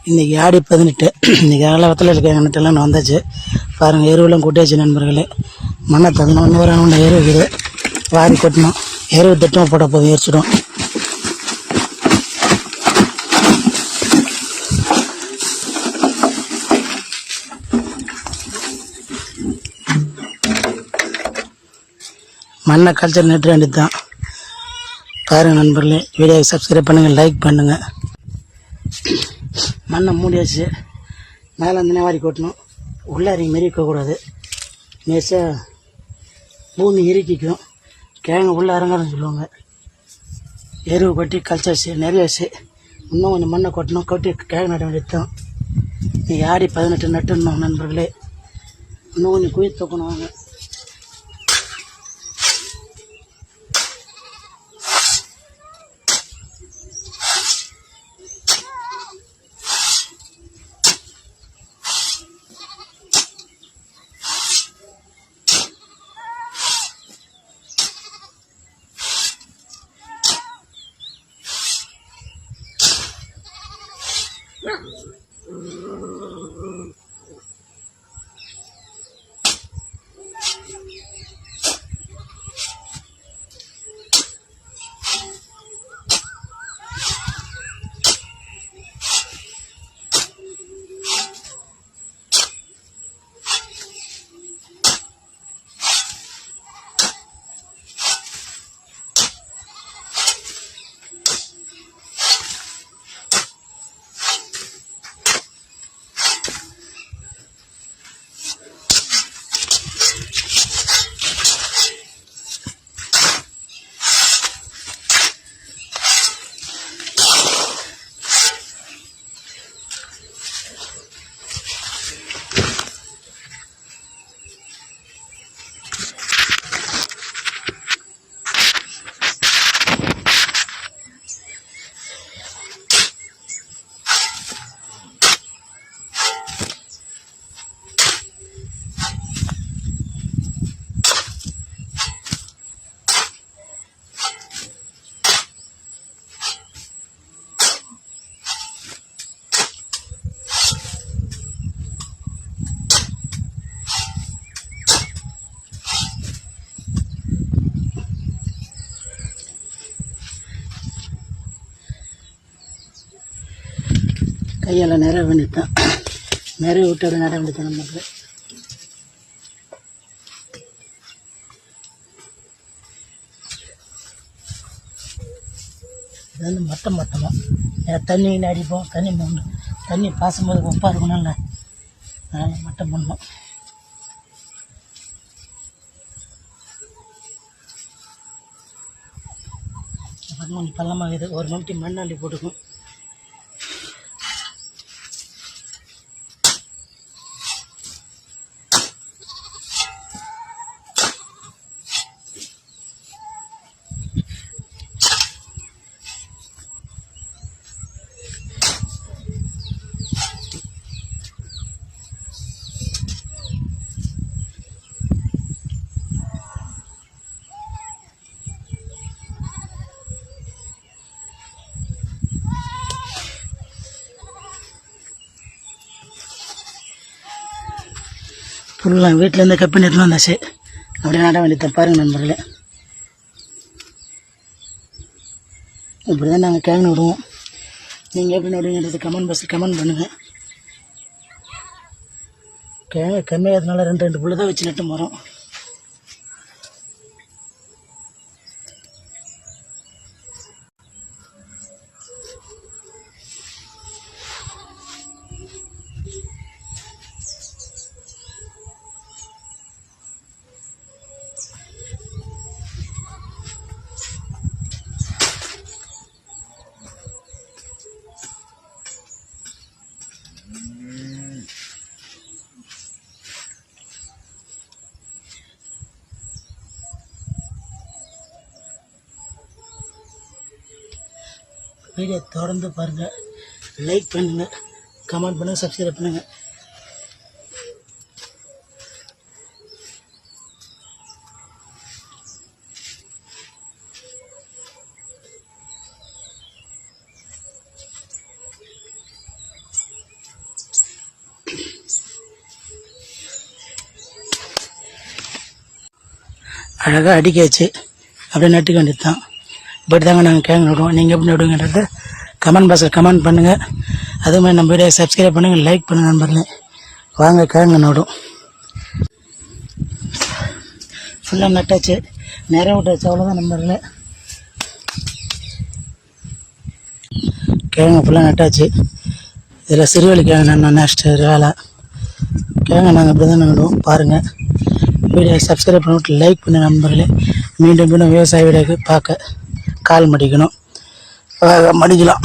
இன்றைக்கி ஆடி 18. இன்றைக்கி காலத்தில் இருக்க கிணற்றெல்லாம் நான் வந்தாச்சு. பாருங்கள், எருவெல்லாம் கொட்டியாச்சு நண்பர்களே. மண்ணை தள்ளணும், ஒன்று வர ஒன்று எருவு இருக்குது, வாரி கொட்டணும். எருவு திட்டம் போட போதும், எரிச்சிடும். மண்ணை கல்ச்சர் நெட்டு வேண்டியது தான். பாருங்கள் நண்பர்களே, வீடியோவை சப்ஸ்கிரைப் பண்ணுங்கள், லைக் பண்ணுங்கள். மண்ணை மூடியாச்சு. மேலே வந்து வாரி கொட்டணும். உள்ளே இறங்கி மாரி இருக்கக்கூடாது. மேய்ச்சா பூமி இறுக்கிக்கும். கிழங்கு உள்ளே இறங்காதுன்னு சொல்லுவாங்க. எருவு கொட்டி கழிச்சாச்சு, நிறையாச்சு. இன்னும் கொஞ்சம் மண்ணை கொட்டணும், கொட்டி கிழங்கு நட வேண்டியது தான். நீங்கள் ஆடி 18 நட்டுடணும் நண்பர்களே. இன்னும் கொஞ்சம் குழி தூக்கணும். வாங்க, கையால் நிறைய வேண்டியது தான். நிறைய விட்டு அப்படி நிறைய வேண்டியது தான் நமக்கு. இது வந்து மட்டமாக தண்ணி அடிப்போம். தண்ணி பாசும்போது உப்பாக இருக்கணும்ல, அதனால் மட்டம் பண்ணணும். அப்புறம் கொஞ்சம் பள்ளமாக இருக்குது. ஒரு நோட்டி மண் அள்ளி போட்டுக்கும். ஃபுல்லாக வீட்டிலேருந்து கட் பண்ணி எடுத்துன்னு வந்தாச்சு. அப்படியே நட வேண்டியதை பாருங்கள் நண்பர்களே. இப்படி தான் நாங்கள் கிழங்கு விடுவோம். நீங்கள் எப்படி நடுவீங்கன்றது கமெண்ட் பண்ணுங்கள். கிழங்கு கம்மியாகிறதுனால 2 புல்லு தான் வச்சு நட்டு மரம். வீடியோ தொடர்ந்து பாருங்கள், லைக் பண்ணுங்கள், கமெண்ட் பண்ணுங்கள், சப்ஸ்கிரைப் பண்ணுங்கள். அழகாக அடிக்க வச்சு அப்படியே நட்டுக்க வேண்டியது தான். இப்படி தாங்க நாங்கள் கிழங்கு நடுவோம். நீங்கள் எப்படி நடுவீங்கன்றது கமெண்ட் பாக்ஸில் கமெண்ட் பண்ணுங்கள். அதே மாதிரி நம்ம வீடியோ சப்ஸ்கிரைப் பண்ணுங்கள், லைக் பண்ணுங்கள் நண்பர்களே. வாங்க கிழங்கு நடும். ஃபுல்லாக நட்டாச்சு, நிறைய விட்டாச்சு, அவ்வளோதான் நண்பர்களே. கிழங்கு ஃபுல்லாக நட்டாச்சு. இதில் சிறுவலி கிழங்கு நான் நெக்ஸ்ட் வேலை கிழங்கு நாங்கள் இப்படி தான் நடுவோம். பாருங்கள், வீடியோ சப்ஸ்கிரைப் பண்ணிவிட்டு லைக் பண்ண நண்பர்களே. மீண்டும் மீண்டும் விவசாய வீடியோக்கு பார்க்க கால் மடிக்கணும், மடிக்கலாம்.